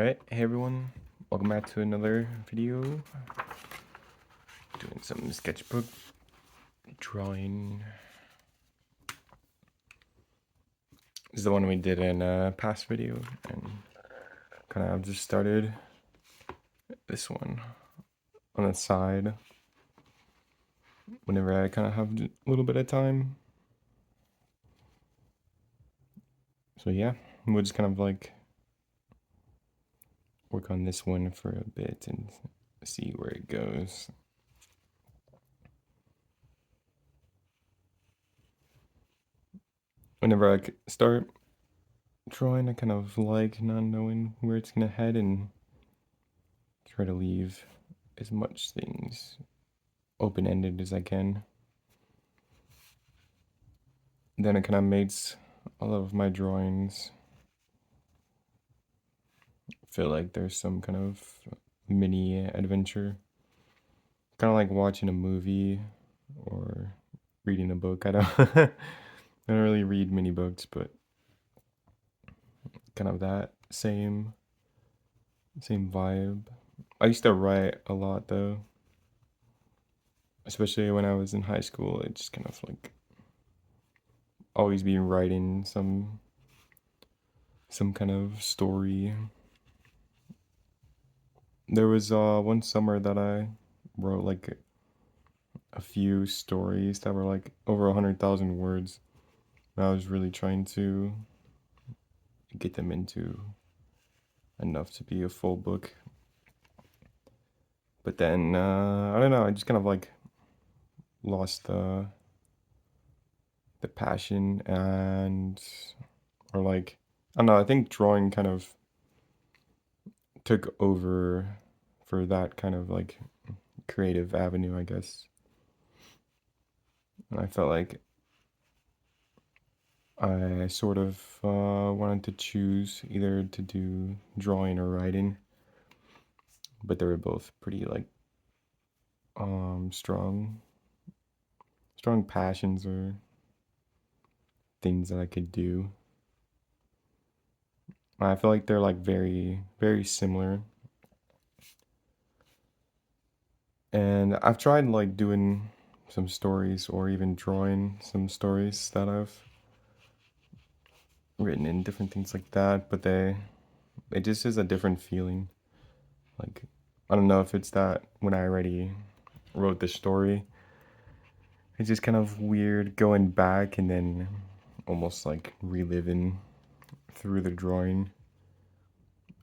Alright, hey everyone, welcome back to another video. Doing some sketchbook drawing. This is the one we did in a past video, and kind of just started this one on the side whenever I kind of have a little bit of time. So yeah, we'll just kind of like work on this one for a bit and see where it goes. Whenever I start drawing, I kind of like not knowing where it's gonna head and try to leave as much things open-ended as I can. Then it kind of makes all of my drawings feel like there's some kind of mini adventure. Kind of like watching a movie or reading a book. I don't really read many books, but kind of that same vibe. I used to write a lot though, especially when I was in high school. It just kind of like always be writing some kind of story. There was one summer that I wrote like a few stories that were like over 100,000 words. And I was really trying to get them into enough to be a full book. But then I don't know, I just kind of like lost the passion, and or like I don't know, I think drawing kind of took over for that kind of like creative avenue, I guess. And I felt like I sort of wanted to choose either to do drawing or writing, but they were both pretty like strong passions or things that I could do. I feel like they're like very similar, and I've tried like doing some stories or even drawing some stories that I've written in different things like that, but it just is a different feeling. Like I don't know if it's that when I already wrote the story, it's just kind of weird going back and then almost like reliving through the drawing,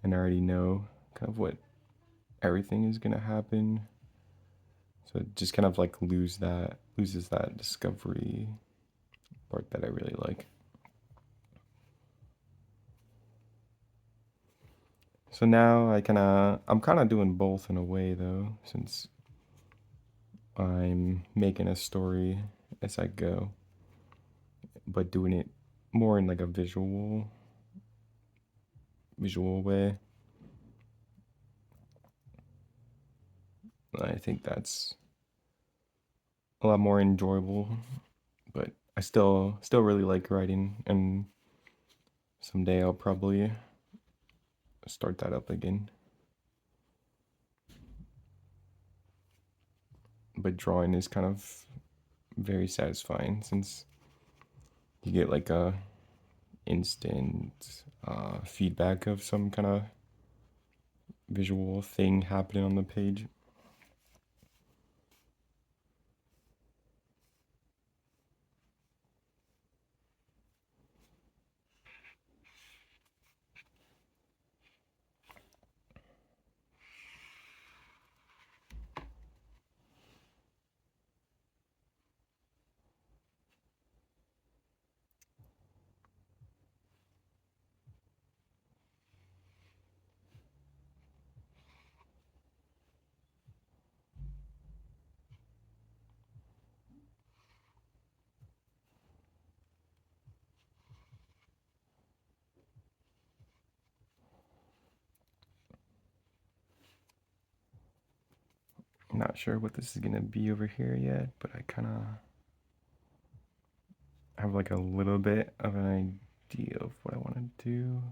and I already know kind of what everything is gonna happen. So it just kind of like loses that discovery part that I really like. So now I'm kind of doing both in a way though, since I'm making a story as I go, but doing it more in like a visual way. I think that's a lot more enjoyable, but I still really like writing, and someday I'll probably start that up again. But drawing is kind of very satisfying since you get like a instant feedback of some kind of visual thing happening on the page. I'm not sure what this is gonna be over here yet, but I kind of have like a little bit of an idea of what I want to do.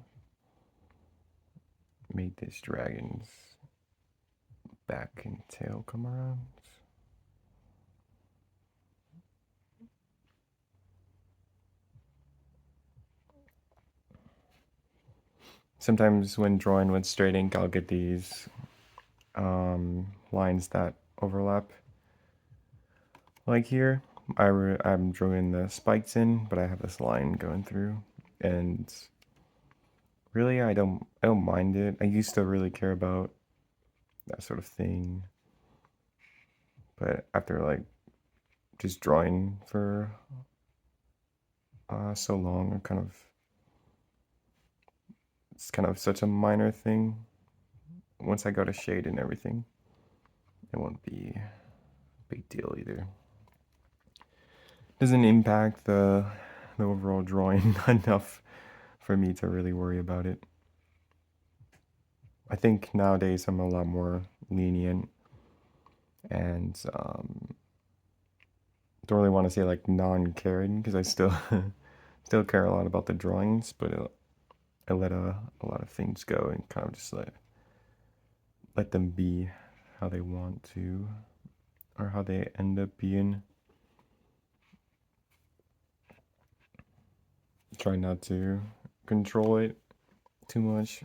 made this dragon's back and tail come around. Sometimes when drawing with straight ink, I'll get these lines that overlap. Like here, I'm drawing the spikes in, but I have this line going through, and really I don't mind it. I used to really care about that sort of thing, but after like just drawing for so long, it's kind of such a minor thing. Once I go to shade and everything, it won't be a big deal either. Doesn't impact the overall drawing enough for me to really worry about it. I think nowadays I'm a lot more lenient and don't really want to say like non-caring, because I still still care a lot about the drawings, but I let a lot of things go and kind of just let them be how they want to, or how they end up being. Try not to control it too much.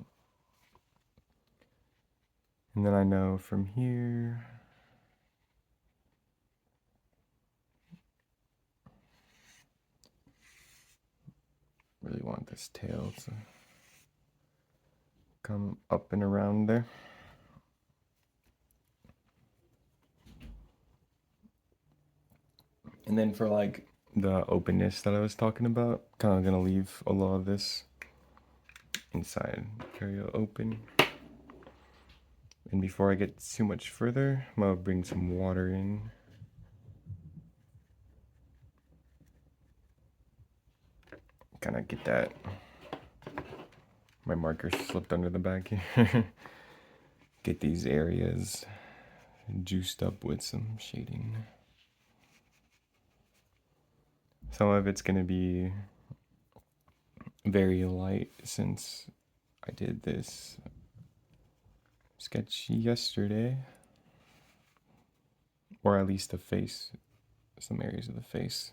And then I know from here, really want this tail to come up and around there. And then for like the openness that I was talking about, kind of gonna leave a lot of this inside area open. And before I get too much further, I'm gonna bring some water in. Kind of get that. My marker slipped under the bag here. Get these areas juiced up with some shading. Some of it's gonna be very light since I did this sketch yesterday, or at least the face, some areas of the face.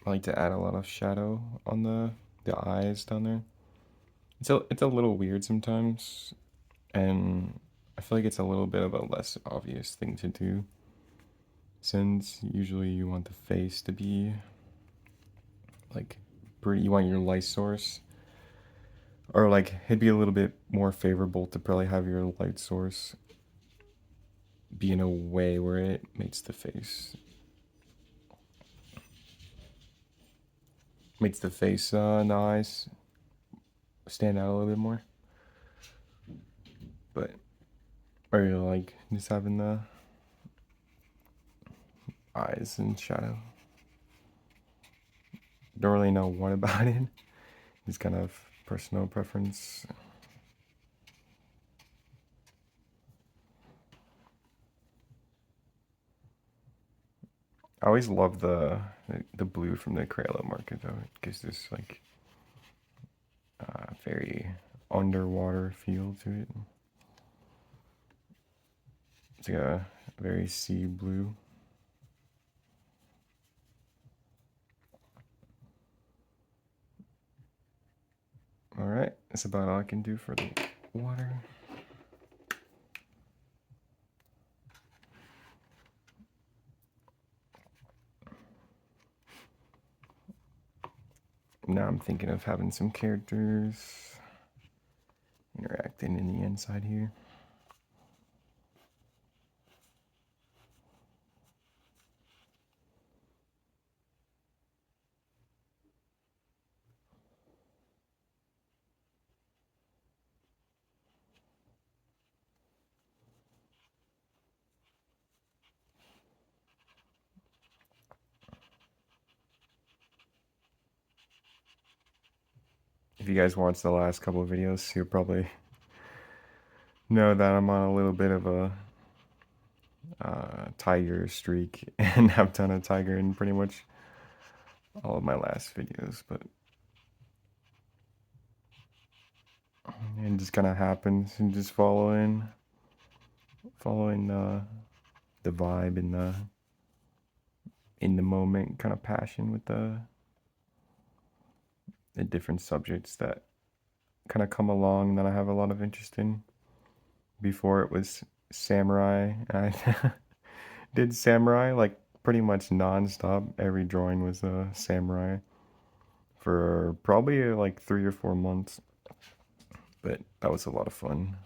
I like to add a lot of shadow on the eyes down there. It's a little weird sometimes, and I feel like it's a little bit of a less obvious thing to do, since usually you want the face to be like pretty, you want your light source, or like it'd be a little bit more favorable to probably have your light source be in a way where it makes the face and the eyes stand out a little bit more. But I really like just having the eyes in shadow. Don't really know what about it. It's kind of personal preference. I always love the blue from the Crayola marker though. It gives this like very underwater feel to it. It's like a very sea blue. Alright, that's about all I can do for the water. Now I'm thinking of having some characters interacting in the inside here. you guys watched the last couple of videos, you'll probably know that I'm on a little bit of a tiger streak, and I've done a tiger in pretty much all of my last videos, but it just kind of happens, and just following the vibe and the in the moment kind of passion with the different subjects that kind of come along that I have a lot of interest in. Before it was samurai, and I did samurai like pretty much non-stop. Every drawing was a samurai for probably like 3 or 4 months, but that was a lot of fun.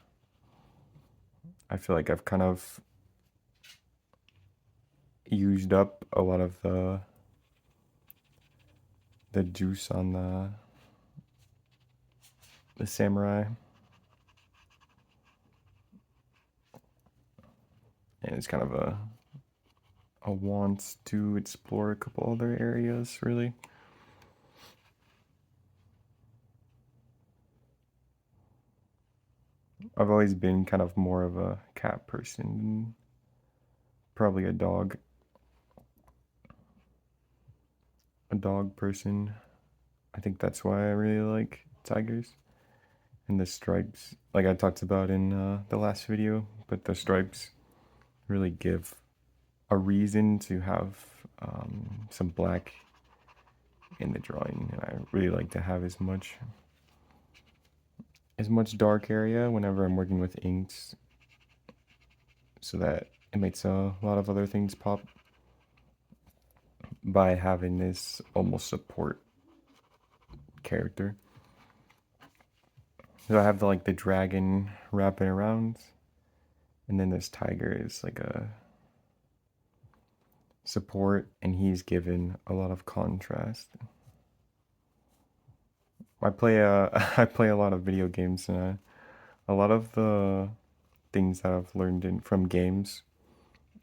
I feel like I've kind of used up a lot of the juice on the samurai, and it's kind of a want to explore a couple other areas, really. I've always been kind of more of a cat person than probably a dog person. I think that's why I really like tigers and the stripes, like I talked about in the last video, but the stripes really give a reason to have some black in the drawing, and I really like to have as much dark area whenever I'm working with inks, so that it makes a lot of other things pop by having this almost support character. So I have the dragon wrapping around, and then this tiger is like a support, and he's given a lot of contrast. I play I play a lot of video games, and a lot of the things that I've learned from games.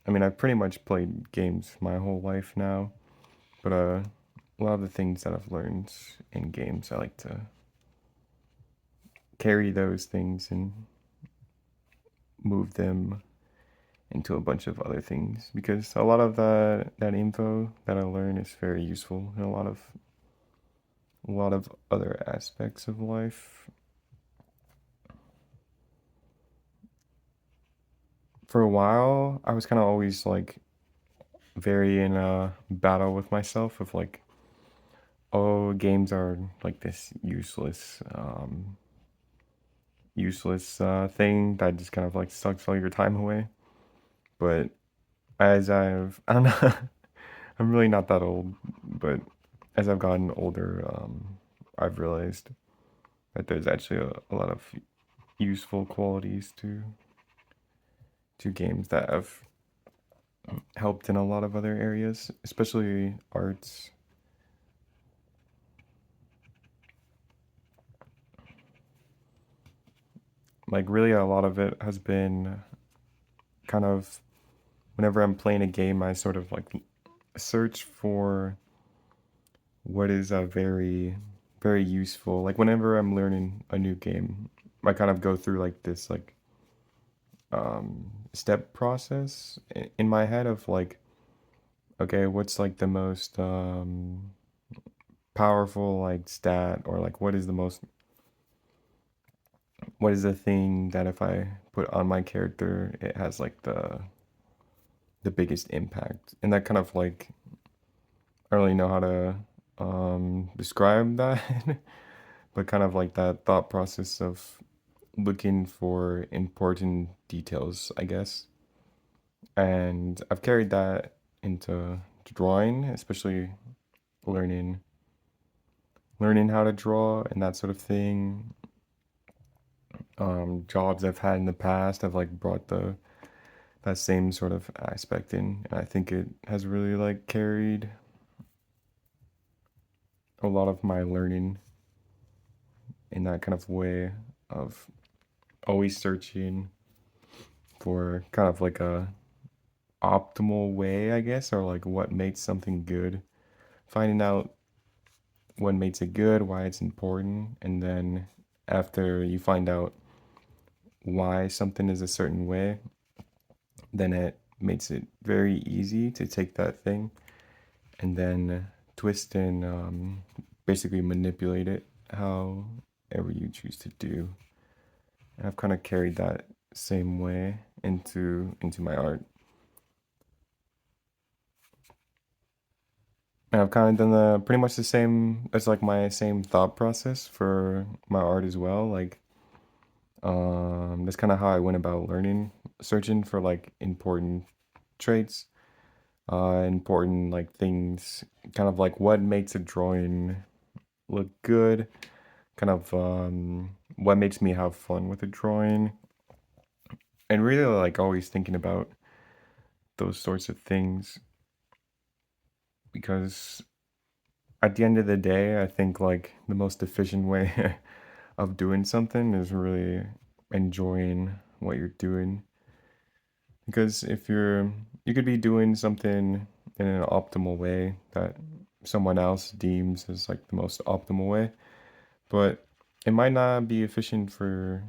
I mean, I've pretty much played games my whole life now, but a lot of the things that I've learned in games, I like to carry those things and move them into a bunch of other things, because a lot of that info that I learn is very useful in a lot of other aspects of life. For a while, I was kind of always like very in a battle with myself of like, oh, games are like this useless thing that just kind of like sucks all your time away. But I don't know, I'm really not that old, but as I've gotten older, I've realized that there's actually a lot of useful qualities to games that have helped in a lot of other areas, especially arts. Like really a lot of it has been kind of whenever I'm playing a game, I sort of like search for what is a very useful. Like whenever I'm learning a new game, I kind of go through like this like step process in my head of like, okay, what's like the most powerful like stat, or like what is the thing that if I put on my character, it has like the biggest impact. And that kind of like, I don't really know how to describe that, but kind of like that thought process of looking for important details, I guess. And I've carried that into drawing, especially learning how to draw and that sort of thing. Jobs I've had in the past have like brought that same sort of aspect in, and I think it has really like carried a lot of my learning in that kind of way of always searching for kind of like a optimal way, I guess, or like what makes something good, finding out what makes it good, why it's important, and then after you find out why something is a certain way, then it makes it very easy to take that thing and then twist and basically manipulate it however you choose to do. And I've kind of carried that same way into my art. And I've kind of done the pretty much the same. It's like my same thought process for my art as well. Like that's kind of how I went about learning, searching for like important traits, important like things, kind of like what makes a drawing look good, kind of what makes me have fun with a drawing, and really like always thinking about those sorts of things because at the end of the day, I think like the most efficient way of doing something is really enjoying what you're doing. Because if you could be doing something in an optimal way that someone else deems as like the most optimal way, but it might not be efficient for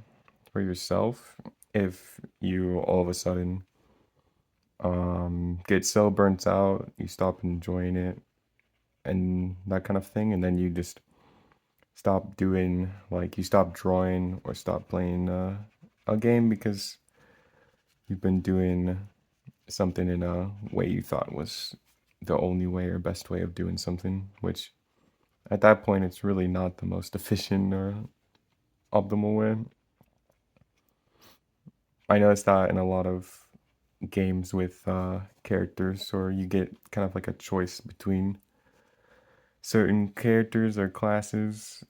yourself if you all of a sudden get so burnt out, you stop enjoying it and that kind of thing, and then you just stop doing like you stop drawing or stop playing a game because you've been doing something in a way you thought was the only way or best way of doing something, which at that point it's really not the most efficient or optimal way. I noticed that in a lot of games with characters, or you get kind of like a choice between certain characters or classes.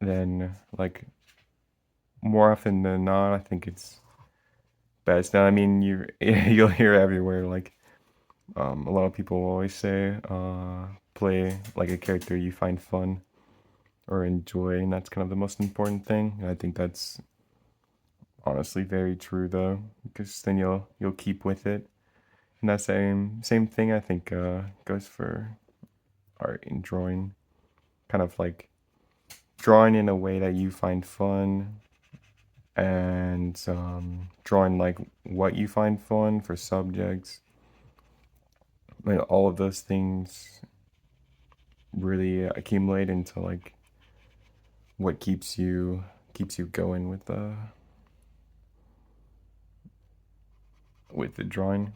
Then like more often than not, I think it's best. Now, I mean, you you'll hear everywhere like a lot of people always say, play like a character you find fun or enjoy, and that's kind of the most important thing. And I think that's honestly very true though, because then you'll keep with it. And that same thing I think goes for art and drawing. Kind of like drawing in a way that you find fun and drawing like what you find fun for subjects. And all of those things really accumulate into like what keeps you going with the drawing.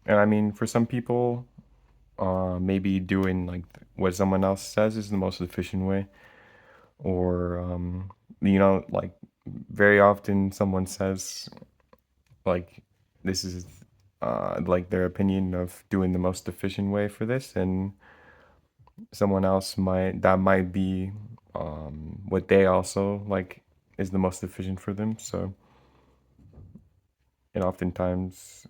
And I mean, for some people, maybe doing like what someone else says is the most efficient way, or like very often someone says like this is like their opinion of doing the most efficient way for this, and someone else might be what they also like is the most efficient for them. So it oftentimes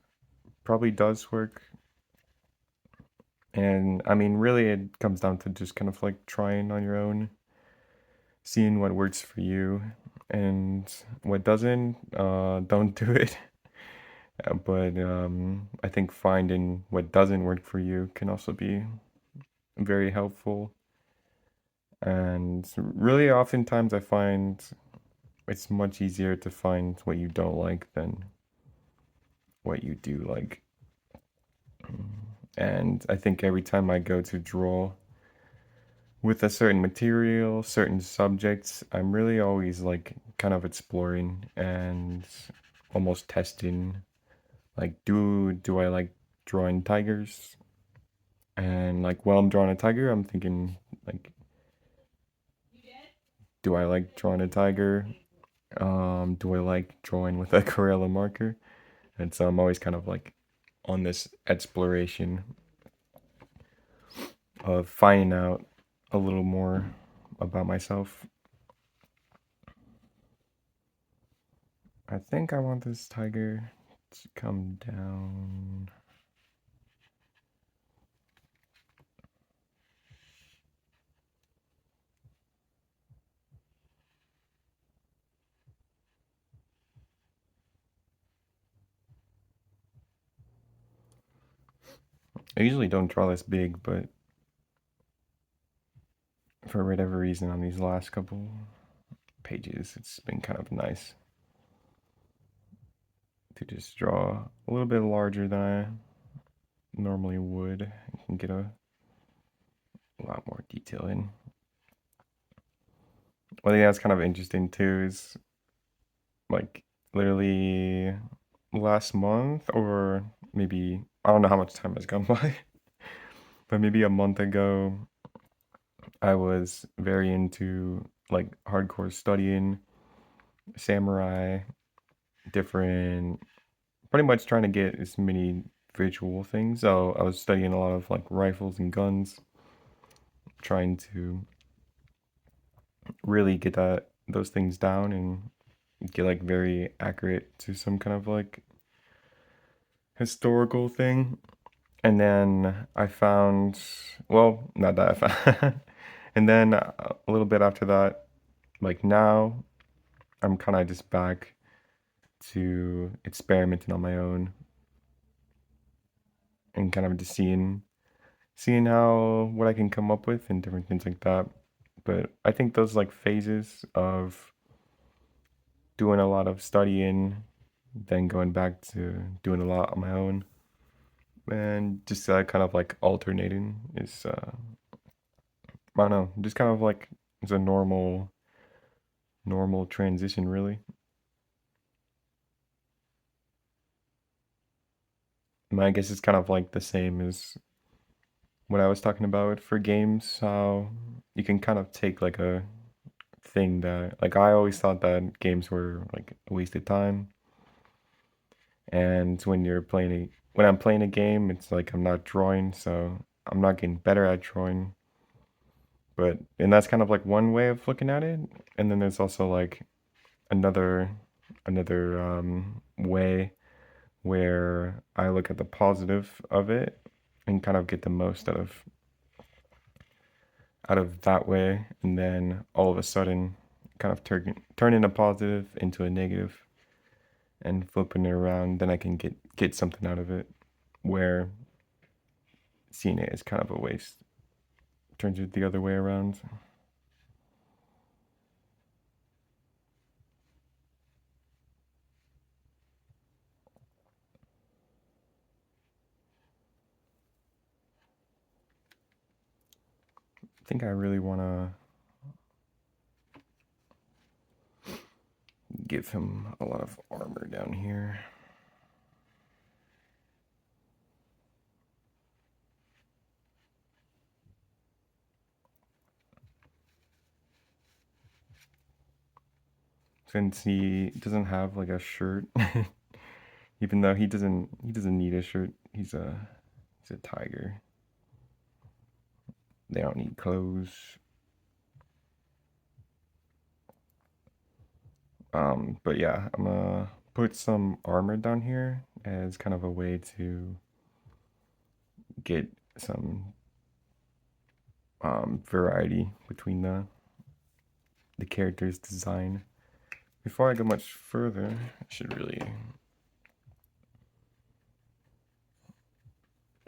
probably does work. And I mean, really, it comes down to just kind of like trying on your own, seeing what works for you, and what doesn't, don't do it. But I think finding what doesn't work for you can also be very helpful. And really, oftentimes, I find it's much easier to find what you don't like than what you do like. And I think every time I go to draw with a certain material, certain subjects, I'm really always like kind of exploring and almost testing. Like, do I like drawing tigers? And like while I'm drawing a tiger, I'm thinking like, do I like drawing a tiger? Do I like drawing with a Crayola marker? And so I'm always kind of like on this exploration of finding out a little more about myself. I think I want this tiger to come down. I usually don't draw this big, but for whatever reason on these last couple pages, it's been kind of nice to just draw a little bit larger than I normally would. You can get a lot more detail in. One thing that's kind of interesting too is like literally last month, or maybe I don't know how much time has gone by, but maybe a month ago I was very into like hardcore studying samurai, different, pretty much trying to get as many visual things. So I was studying a lot of like rifles and guns, trying to really get those things down and get like very accurate to some kind of like historical thing. And then I found, well, not that I found, and then a little bit after that, like now, I'm kind of just back to experimenting on my own and kind of just seeing how what I can come up with and different things like that. But I think those like phases of doing a lot of studying, then going back to doing a lot on my own, and just kind of like alternating is I don't know, just kind of like it's a normal transition really. I guess it's kind of like the same as what I was talking about for games, how you can kind of take like a thing that like I always thought that games were like a waste of time. And when I'm playing a game, it's like I'm not drawing, so I'm not getting better at drawing. But and that's kind of like one way of looking at it. And then there's also like another way where I look at the positive of it and kind of get the most out of that way, and then all of a sudden kind of turning a positive into a negative and flipping it around, then I can get something out of it where seeing it is kind of a waste. Turns it the other way around. I think I really want to give him a lot of armor down here. Since he doesn't have like a shirt, even though he doesn't need a shirt. He's a tiger. They don't need clothes. But yeah, I'm gonna put some armor down here as kind of a way to get some variety between the character's design. Before I go much further, I should really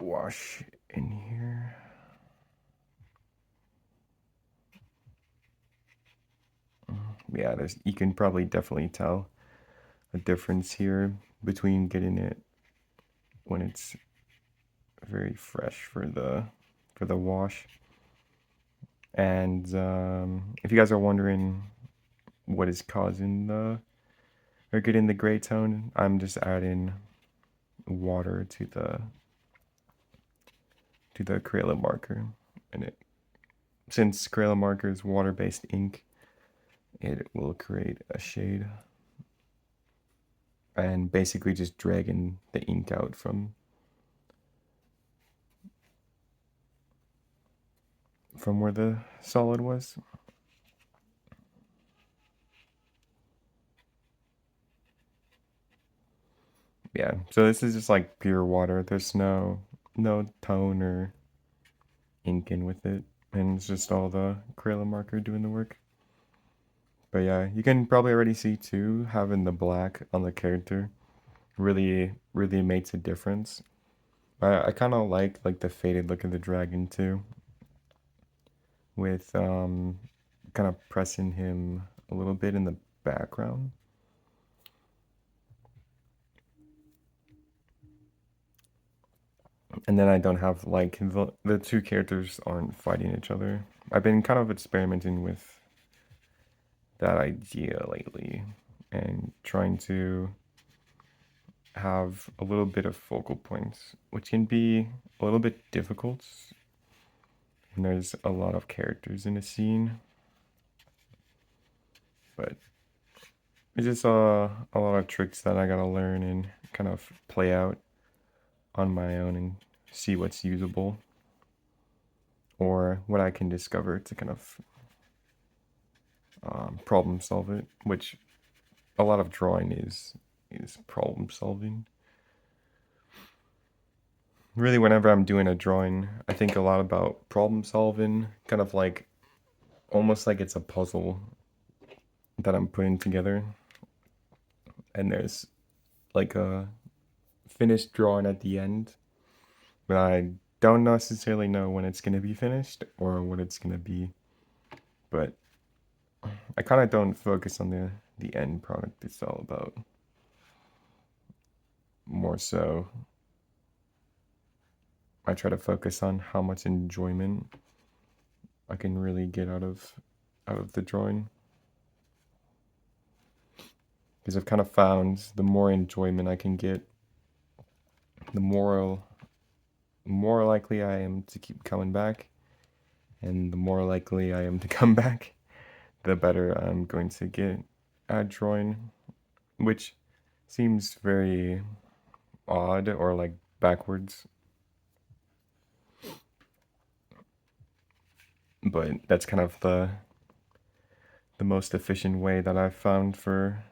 wash in here. Yeah, you can probably definitely tell a difference here between getting it when it's very fresh for the wash. And if you guys are wondering what is causing or getting the gray tone, I'm just adding water to the Crayola marker, and since Crayola marker is water-based ink, it will create a shade, and basically just dragging the ink out from where the solid was. Yeah, so this is just like pure water. There's no tone or ink in with it, and it's just all the Crayola marker doing the work. But yeah, you can probably already see too, having the black on the character really makes a difference. I kind of like the faded look of the dragon too. with kind of pressing him a little bit in the background. And then I don't have like the two characters aren't fighting each other. I've been kind of experimenting with that idea lately and trying to have a little bit of focal points, which can be a little bit difficult when there's a lot of characters in a scene. But it's just a lot of tricks that I gotta learn and kind of play out on my own and see what's usable or what I can discover to kind of problem solve it, which a lot of drawing is problem solving. Really, whenever I'm doing a drawing, I think a lot about problem solving, kind of like almost like it's a puzzle that I'm putting together. And there's like a finished drawing at the end, but I don't necessarily know when it's going to be finished or what it's going to be. But I kind of don't focus on the end product it's all about. More so, I try to focus on how much enjoyment I can really get out of the drawing. Because I've kind of found the more enjoyment I can get, the more likely I am to keep coming back, and the more likely I am to come back, the better I'm going to get at drawing, which seems very odd or like backwards. But that's kind of the most efficient way that I've found for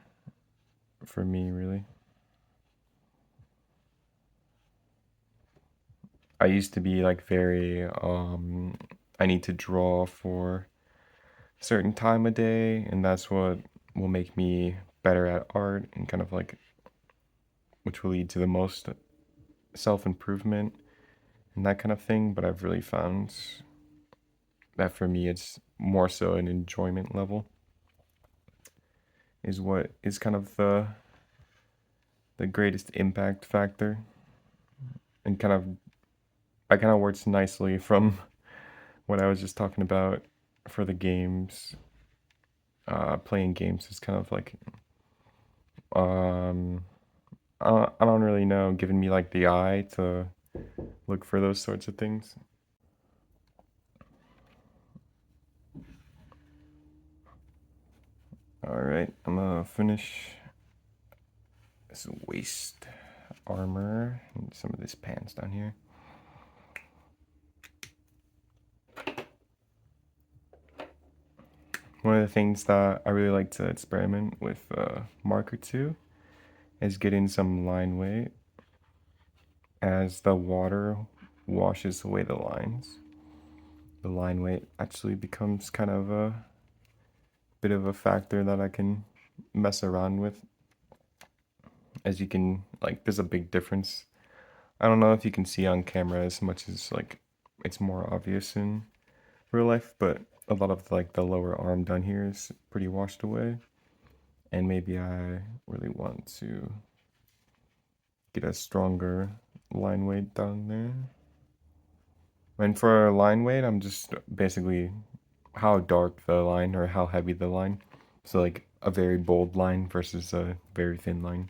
me, really. I used to be like very I need to draw for a certain time of day, and that's what will make me better at art and kind of like which will lead to the most self-improvement and that kind of thing. But I've really found that for me it's more so an enjoyment level is what is kind of the greatest impact factor, and kind of I kind of works nicely from what I was just talking about for the games. Playing games is kind of like um I don't really know, giving me like the eye to look for those sorts of things. All right, I'm gonna finish this waist armor and some of this pants down here. One of the things that I really like to experiment with marker 2 is getting some line weight as the water washes away the lines. The line weight actually becomes kind of a bit of a factor that I can mess around with. As you can, like, there's a big difference. I don't know if you can see on camera as much as, like, it's more obvious in real life, but a lot of, like, the lower arm down here is pretty washed away. And maybe I really want to get a stronger line weight down there. And for line weight, I'm just basically how dark the line or how heavy the line. So like a very bold line versus a very thin line.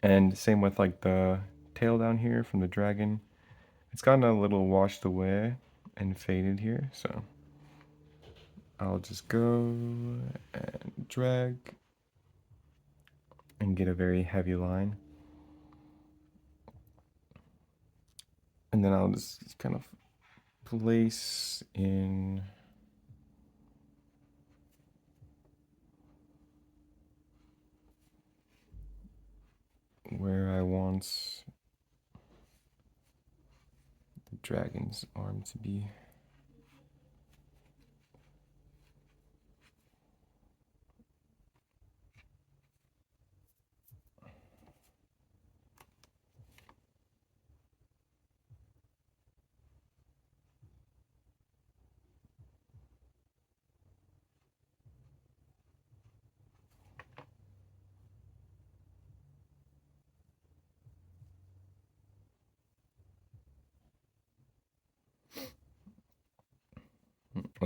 And same with like the tail down here from the dragon. It's gotten a little washed away and faded here, so I'll just go and drag and get a very heavy line. And then I'll just kind of place in where I want the dragon's arm to be.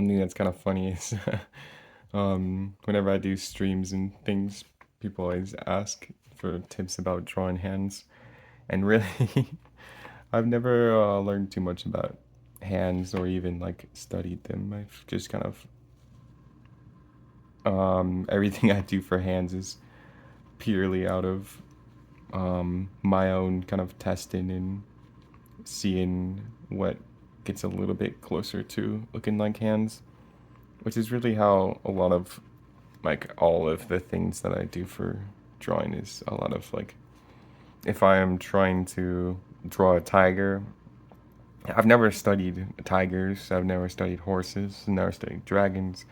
one thing that's kind of funny is whenever I do streams and things, people always ask for tips about drawing hands. And really, I've never learned too much about hands or even like studied them. I've just kind of everything I do for hands is purely out of my own kind of testing and seeing what gets a little bit closer to looking like hands, which is really how a lot of like all of the things that I do for drawing is a lot of like if I am trying to draw a tiger. I've never studied tigers, I've never studied horses, never studied dragons,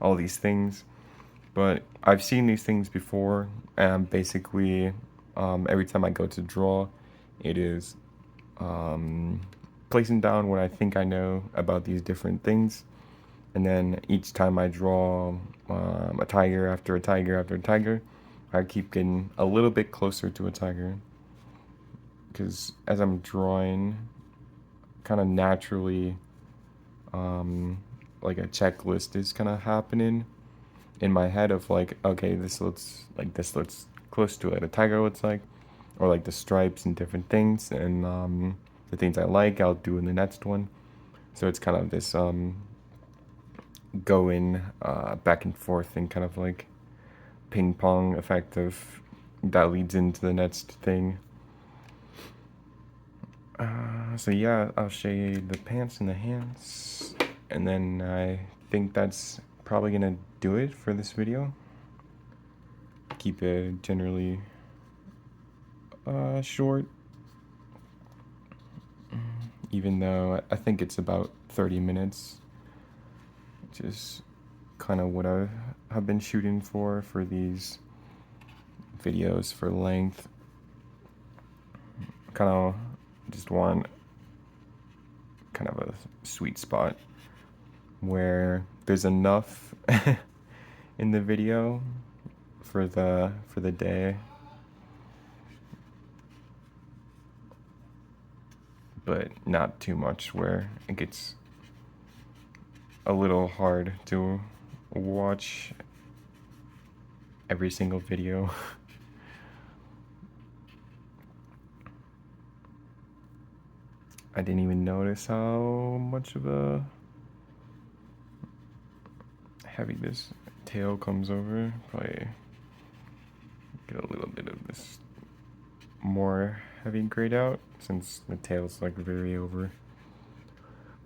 all these things. But I've seen these things before, and basically, every time I go to draw, it is placing down what I think I know about these different things. And then each time I draw a tiger after a tiger after a tiger, I keep getting a little bit closer to a tiger. Because as I'm drawing, kind of naturally, like a checklist is kind of happening in my head of like, okay, this looks close to what a tiger looks like, or like the stripes and different things, and the things I like, I'll do in the next one. So it's kind of this going back and forth and kind of like ping pong effect of that leads into the next thing. So yeah, I'll show you the pants and the hands, and then I think that's probably gonna do it for this video. Keep it generally short, even though I think it's about 30 minutes, which is kind of what I have been shooting for these videos for length. Kind of just want kind of a sweet spot where there's enough in the video for the day, but not too much where it gets a little hard to watch every single video. I didn't even notice how much of a heavy this tail comes over. Probably get a little bit of this more heavy grayed out since the tail's like very over,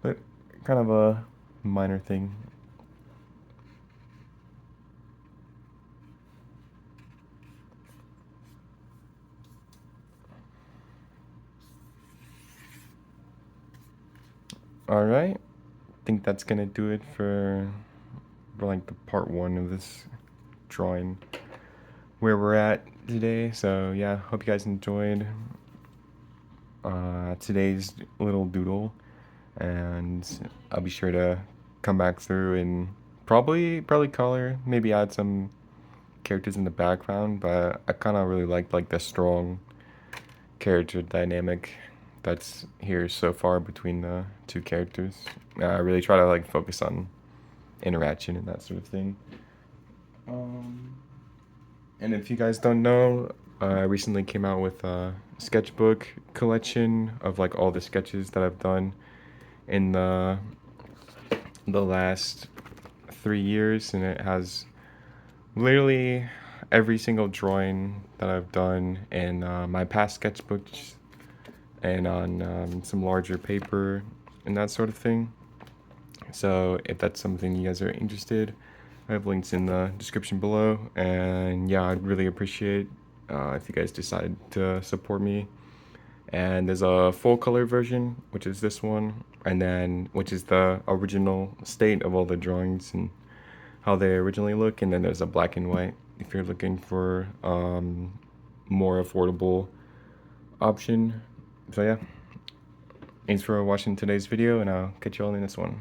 but kind of a minor thing. Alright, I think that's gonna do it for like the part 1 of this drawing where we're at today. So yeah, hope you guys enjoyed today's little doodle, and I'll be sure to come back through and probably color, maybe add some characters in the background, but I kind of really like the strong character dynamic that's here so far between the two characters. I really try to like focus on interaction and that sort of thing. And if you guys don't know, I recently came out with a sketchbook collection of like all the sketches that I've done in the last 3 years, and it has literally every single drawing that I've done in my past sketchbooks and on some larger paper and that sort of thing. So if that's something you guys are interested, I have links in the description below, and yeah, I'd really appreciate if you guys decide to support me. And there's a full color version, which is this one, and then which is the original state of all the drawings and how they originally look, and then there's a black and white if you're looking for more affordable option. So yeah, thanks for watching today's video, and I'll catch you all in this one.